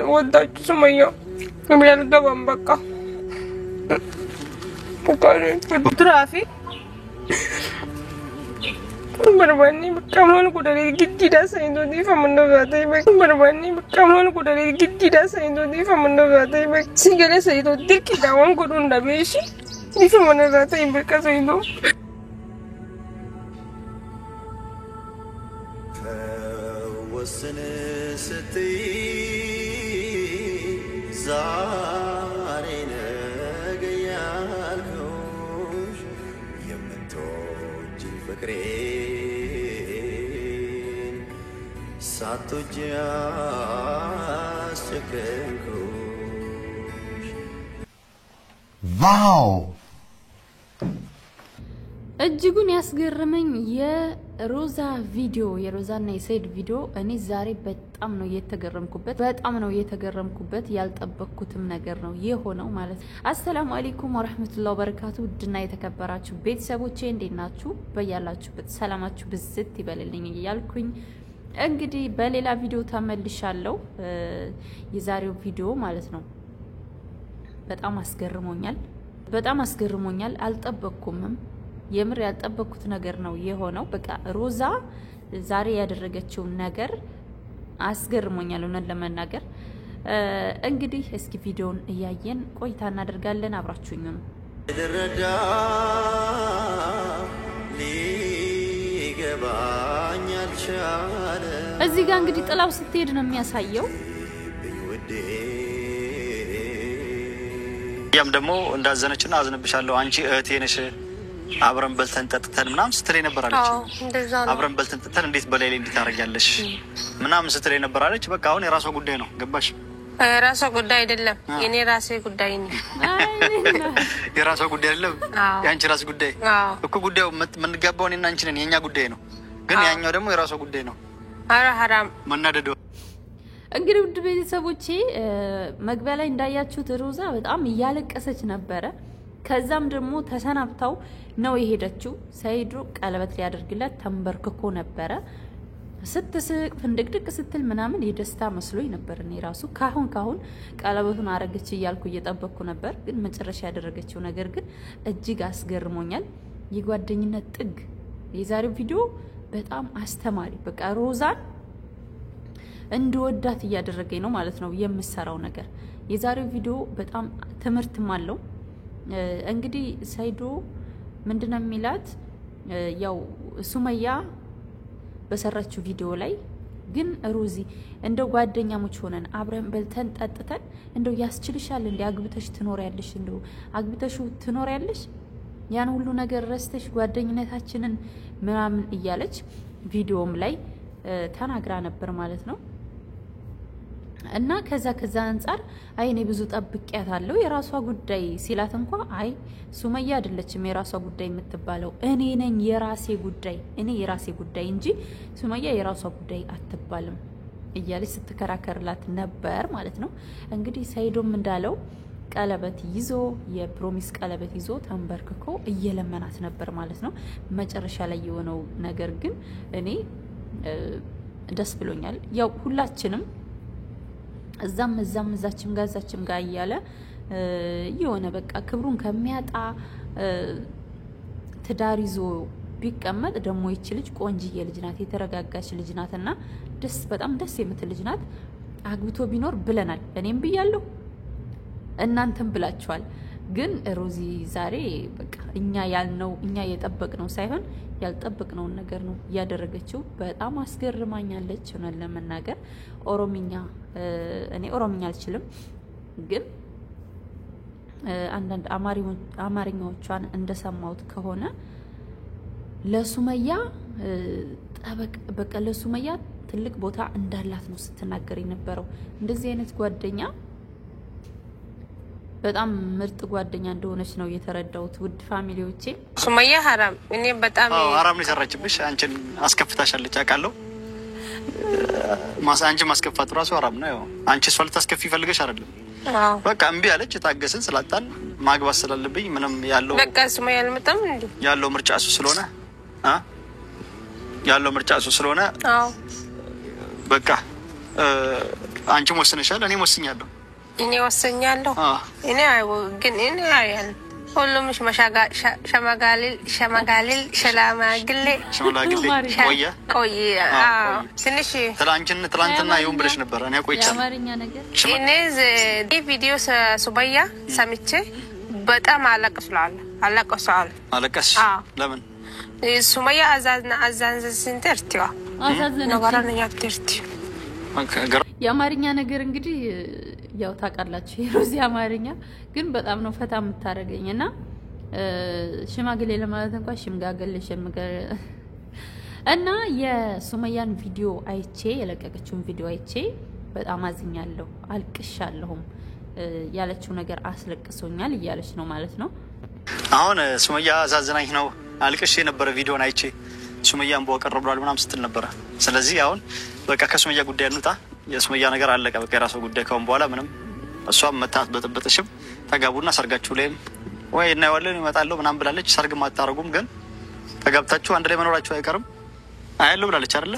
ወዳችሁ ሱመያ የሚያልገባም በቃ ትራፊ በርባኒ በቃማን ጉዳይ ግዲዳ ሳይንዶ ዲፈመን ነጋታይ በርባኒ በቃማን ጉዳይ ግዲዳ ሳይንዶ ዲፈመን ነጋታይ ሲገለ ሳይዶ ዲኪዳውን ጉዱ እንዳበሽ ዲፈመን ነጋታይ በቃ ሳይዶ ወስነ ስትይ ዛሬ ነገ ያልኩሽ የምትወጂ ፍቅሬን ሳትወጂ አስጨከንኩሽ። ዋው እጅጉን ያስገረመኝ የሮዛ ቪዲዮ የሮዛና የሰይድ ቪዲዮ እኔ ዛሬ በጣም ነው የተገረምኩበት ያልጠበቅኩትም ነገር ነው የሆነው ማለት ነው። አሰላሙ አለይኩም ወራህመቱላሂ ወበረካቱ ድና የተከበራችሁ ቤተሰቦቼ እንዴት ናችሁ? በያላችሁበት ሰላማችሁ ብዝት ይበልልኝ እያልኩኝ እንግዲህ በሌላ ቪዲዮ ተመልሻለሁ። የዛሬው ቪዲዮ ማለት ነው በጣም አስገርሞኛል አልጠበቅኩምም። የምር ያልጠበቅኩት ነገር ነው የሆነው። በቃ ሮዛ ዛሬ ያደረገችው ነገር አስገርሞኛል እውነት ለመናገር። እንግዲህ እስኪ ቪዲዮውን እያየን ቆይታ እናደርጋለን። አብራችሁኝ ነው። እዚህ ጋር እንግዲህ ጥላው ስትሄድ ነው የሚያሳየው። ያም ደግሞ እንዳዘነችና አዝነብሻለሁ አንቺ እህቴ ነሽ አብረን በልተን ጠጥተን ምናምን ስትለኝ ነበር አለች። አብረን በልተን ጠጥተን እንዴት በላይ ላይ እንዴት ታረጋለሽ ምናምን ስትለኝ ነበር አለች። በቃ አሁን የራሷ ጉዳይ ነው ገባሽ? የራሷ ጉዳይ አይደለም የኔ ራሴ ጉዳይ ነው። የራሷ ጉዳይ አይደለም ያንቺ ራስ ጉዳይ እኮ። ጉዳዩ ምን ገባው እኔና አንቺ ነን የኛ ጉዳይ ነው። ግን ያኛው ደግሞ የራሷ ጉዳይ ነው። አረ ሐራም መናደዱ። እንግዲህ ውድ ቤተሰቦቼ መግቢያ ላይ እንዳያችሁት ሮዛ በጣም እያለቀሰች ነበረ። ከዛም ደግሞ ተሰናብታው ነው የሄደችው። ሰይዶ ቀለበት ሊያደርግላት ተንበርክኮ ነበረ። ስትስቅ ፍንድቅድቅ ስትል ምናምን የደስታ መስሎኝ ነበር እኔ ራሱ። ካሁን ቀለበቱን አረገች እያልኩ እየጠበቅኩ ነበር። ግን መጨረሻ ያደረገችው ነገር ግን እጅግ አስገርሞኛል። የጓደኝነት ጥግ። የዛሬው ቪዲዮ በጣም አስተማሪ፣ በቃ ሮዛን እንድወዳት እያደረገኝ ነው ማለት ነው የምሰራው ነገር። የዛሬው ቪዲዮ በጣም ትምህርትም አለው። እንግዲህ ሰይዶ ምንድነው የሚላት ያው ሱመያ በሰራችው ቪዲዮ ላይ ግን ሮዚ እንደው ጓደኛሞች ሆነን አብረን በልተን ጠጥተን እንደው ያስችልሻል እንዴ? አግብተሽ ትኖሪያለሽ? እንደው አግብተሽ ትኖሪያለሽ? ያን ሁሉ ነገር ረስተሽ ጓደኝነታችንን ምናምን እያለች ቪዲዮም ላይ ተናግራ ነበር ማለት ነው። እና ከዛ አንፃር አይኔ ብዙ ጠብቂያታለሁ የራሷ ጉዳይ ሲላት እንኳን አይ ሱመያ አይደለችም የራሷ ጉዳይ የምትባለው እኔ ነኝ የራሴ ጉዳይ እንጂ ሱመያ የራሷ ጉዳይ አትባልም እያለች ስትከራከርላት ነበር ማለት ነው። እንግዲህ ሰይዶም እንዳለው ቀለበት ይዞ የፕሮሚስ ቀለበት ይዞ ተንበርክኮ እየለመናት ነበር ማለት ነው። መጨረሻ ላይ የሆነው ነገር ግን እኔ ደስ ብሎኛል። ያው ሁላችንም እዛም እዛችም ጋር እያለ የሆነ በቃ ክብሩን ከሚያጣ ትዳር ይዞ ቢቀመጥ ደግሞ ይች ልጅ ቆንጅዬ ልጅ ናት፣ የተረጋጋች ልጅ ናትና በጣም ደስ የምትል ልጅ ናት። አግብቶ ቢኖር ብለናል። እኔም ብያለሁ እናንተም ብላችኋል። ግን ሮዚ ዛሬ በቃ እኛ የጠበቅነው ሳይሆን ያልጠበቅነውን ነገር ነው ያደረገችው። በጣም አስገርማኛለች ሆነን ለመናገር። እኔ ኦሮምኛ አልችልም፣ ግን አንዳንድ አማርኛዎቿን እንደሰማሁት ከሆነ ለሱመያ ለሱመያ ትልቅ ቦታ እንዳላት ነው ስትናገር የነበረው። እንደዚህ አይነት ጓደኛ በጣም ምርጥ ጓደኛ እንደሆነች ነው የተረዳሁት። ውድ ፋሚሊዎቼ ሱመያ ሐራም እኔ በጣም ሐራም ነው የሰራችብሽ። አንቺን አስከፍታሻለች አውቃለሁ። አንቺ ማስከፋቱ ራሱ ሐራም ነው። አንቺ እሷ ልታስከፊ ፈልገሽ አይደለም። በቃ እምቢ አለች። ታገስን ስላጣን ማግባት ስላለብኝ ምንም ያለው በቃ ሱመያ አልመጣም እንዴ ያለው ምርጫ እሱ ስለሆነ በቃ አንቺም ወስነሻል፣ እኔም ወስኛለሁ። እኔ ወስኛለሁ። እኔ ግን እኔ አያል ሁሉም ሸመጋሊል ቆየ ትንሽ ትላንትና ይሁን ብለሽ ነበር። እኔ ቆይቻለሁ። የአማርኛ ነገር እኔ ቪዲዮ ሱመያ ሰምቼ በጣም አለቀስኩ። አለቀስ? ለምን? ሱመያ አዛንዘንተርቲዋ የአማርኛ ነገር እንግዲህ ያው ታውቃላችሁ፣ የሮዚ አማርኛ ግን በጣም ነው ፈታ የምታደርገኝና ሽማግሌ ለማለት እንኳን ሽምጋገል እና የሱመያን ቪዲዮ አይቼ የለቀቀችውን ቪዲዮ አይቼ በጣም አዝኛለሁ፣ አልቅሻለሁም። ያለችው ነገር አስለቅሶኛል እያለች ነው ማለት ነው። አሁን ሱመያ አዛዝናኝ ነው አልቅሽ የነበረ ቪዲዮን አይቼ ሱመያን በወቀር ብሏል ምናምን ስትል ነበረ። ስለዚህ አሁን በቃ ከሱመያ ጉዳይ እንውጣ። የሱመያ ነገር አለቀ። በቃ የራሱ ጉዳይ ካሁን በኋላ ምንም እሷም መታት በጥበጥሽም ተጋቡና ሰርጋችሁ ላይም ወይ እናየዋለን ይመጣለው ምናምን ብላለች። ሰርግ ማታረጉም ግን ተጋብታችሁ አንድ ላይ መኖራችሁ አይቀርም አያለው ብላለች አይደለ?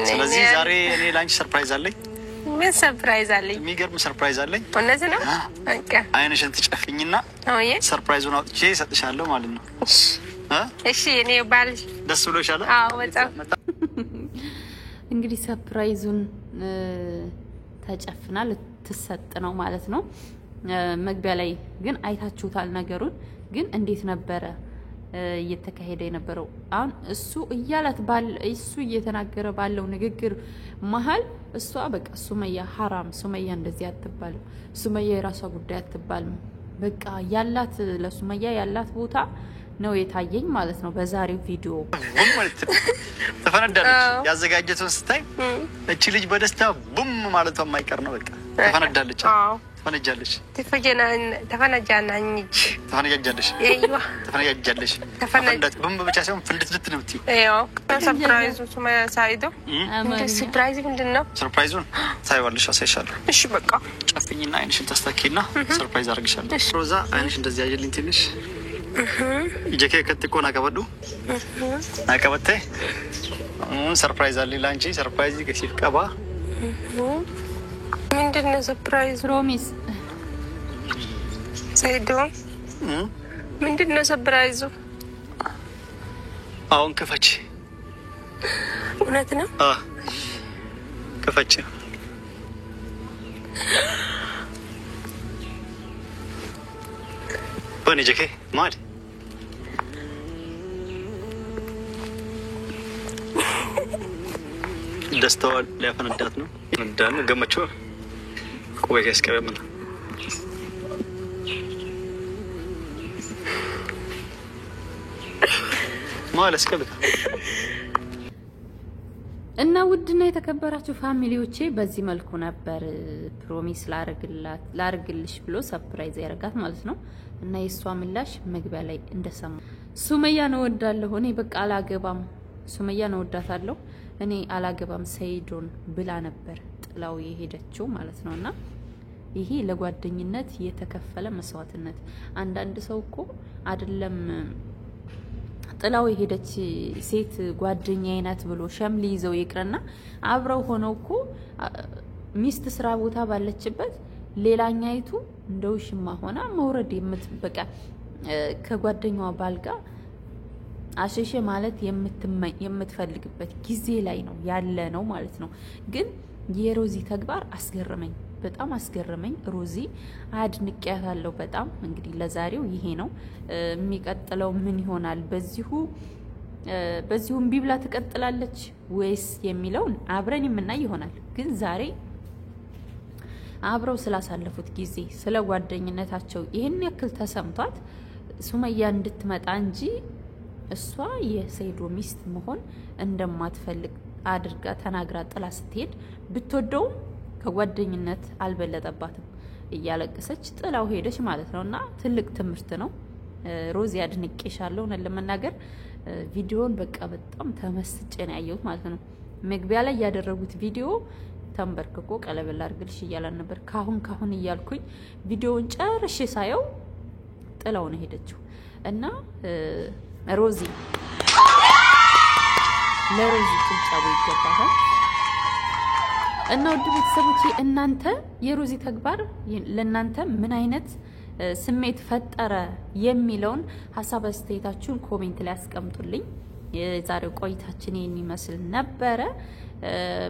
ስለዚህ ዛሬ እኔ ላንቺ ሰርፕራይዝ አለኝ። ምን ሰርፕራይዝ አለኝ? የሚገርም ሰርፕራይዝ አለኝ። እውነት ነው? በቃ አይንሽን ትጨፍኝና ሰርፕራይዙን አውጥቼ እሰጥሻለሁ ማለት ነው። እሺ እኔ ባል ደስ ብሎሻል? አዎ በጣም። እንግዲህ ሰርፕራይዙን ተጨፍና ልትሰጥ ነው ማለት ነው። መግቢያ ላይ ግን አይታችሁታል ነገሩን። ግን እንዴት ነበረ እየተካሄደ የነበረው? አሁን እሱ እያላት እሱ እየተናገረ ባለው ንግግር መሀል እሷ በቃ ሱመያ ሐራም፣ ሱመያ እንደዚህ አትባልም፣ ሱመያ የራሷ ጉዳይ አትባልም። በቃ ያላት ለሱመያ ያላት ቦታ ነው የታየኝ ማለት ነው በዛሬው ቪዲዮ። ተፈነዳለች። ያዘጋጀቱን ስታይ እቺ ልጅ በደስታ ቡም ማለቷ የማይቀር ነው። በቃ ተፈነዳለች። ተፈነጃለች። ተፈነጃለች። ቡም ብቻ ሳይሆን ፍንድት ነው የምትይው። ሰርፕራይዙ ሱመያ ሳይዶ ሰርፕራይዝ ምንድን ነው? ሰርፕራይዙን ታይዋለሽ፣ አሳይሻለሁ። እሺ በቃ ጨፍኝና አይንሽን ታስተካኪና ሰርፕራይዝ አድርግሻለሁ። ሮዛ አይንሽ እንደዚህ ያየልኝ ትንሽ ጀኬ ከትቆና ቀበዱ አቀበቴ ሰርፕራይዝ አለ ላንቺ። ሰርፕራይዝ ከሲፍ ቀባ ምንድነው ሰርፕራይዝ? ፕሮሚስ ሰይዶ ምንድነው ሰርፕራይዙ? አሁን ክፈች። እውነት ነው? ክፈች። በኔ ጀኬ ማል ደስታዋን ሊያፈነዳት ነው። እንዳን ገመችው ቆይ ያስቀበምና ማለት ከበካ እና ውድና የተከበራችሁ ፋሚሊዎቼ በዚህ መልኩ ነበር ፕሮሚስ ላርግልሽ ብሎ ሰርፕራይዝ ያረጋት ማለት ነው። እና የሷ ምላሽ መግቢያ ላይ እንደሰማ ሱመያ ነው ወዳለሁ እኔ በቃ አላገባም፣ ሱመያ ነው ወዳታለሁ እኔ አላገባም ሰይዶን ብላ ነበር ጥላው የሄደችው ማለት ነውና ይሄ ለጓደኝነት የተከፈለ መስዋዕትነት። አንዳንድ ሰው እኮ አይደለም ጥላው የሄደች ሴት ጓደኛዬ ናት ብሎ ሸምሊ ይዘው ይቅርና አብረው ሆነው እኮ ሚስት ስራ ቦታ ባለችበት ሌላኛይቱ እንደው ሽማ ሆና መውረድ የምትበቃ ከጓደኛዋ ባል ጋር አሸሸ ማለት የምትፈልግበት ጊዜ ላይ ነው ያለ ነው ማለት ነው። ግን የሮዚ ተግባር አስገረመኝ፣ በጣም አስገረመኝ። ሮዚ አድንቄያታለሁ በጣም። እንግዲህ ለዛሬው ይሄ ነው። የሚቀጥለው ምን ይሆናል? በዚሁም ቢብላ ትቀጥላለች ወይስ የሚለውን አብረን የምናይ ይሆናል። ግን ዛሬ አብረው ስላሳለፉት ጊዜ ስለ ጓደኝነታቸው ይሄን ያክል ተሰምቷት ሱመያ እንድትመጣ እንጂ እሷ የሰይዶ ሚስት መሆን እንደማትፈልግ አድርጋ ተናግራ ጥላ ስትሄድ ብትወደውም ከጓደኝነት አልበለጠባትም። እያለቀሰች ጥላው ሄደች ማለት ነውና ትልቅ ትምህርት ነው። ሮዚ አድንቄሻለሁ። ለመናገር ቪዲዮን በቃ በጣም ተመስጬ ነው ያየሁት ማለት ነው። መግቢያ ላይ ያደረጉት ቪዲዮ ተንበርክኮ ቀለበል አድርግልሽ እያላን ነበር። ካሁን እያልኩኝ ቪዲዮውን ጨርሼ ሳየው ጥላው ነው ሄደችው እና ሮዚ ለሮዚ ጭብጨባ ይገባታል። እና ውድ ቤተሰቦቼ እናንተ የሮዚ ተግባር ለእናንተ ምን አይነት ስሜት ፈጠረ የሚለውን ሐሳብ አስተያየታችሁን ኮሜንት ላይ አስቀምጡልኝ። የዛሬው ቆይታችን ይሄን ይመስል ነበረ።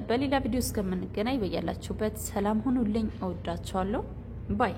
በሌላ ቪዲዮ እስከምንገናኝ በያላችሁበት ሰላም ሁኑልኝ። እወዳችኋለሁ። ባይ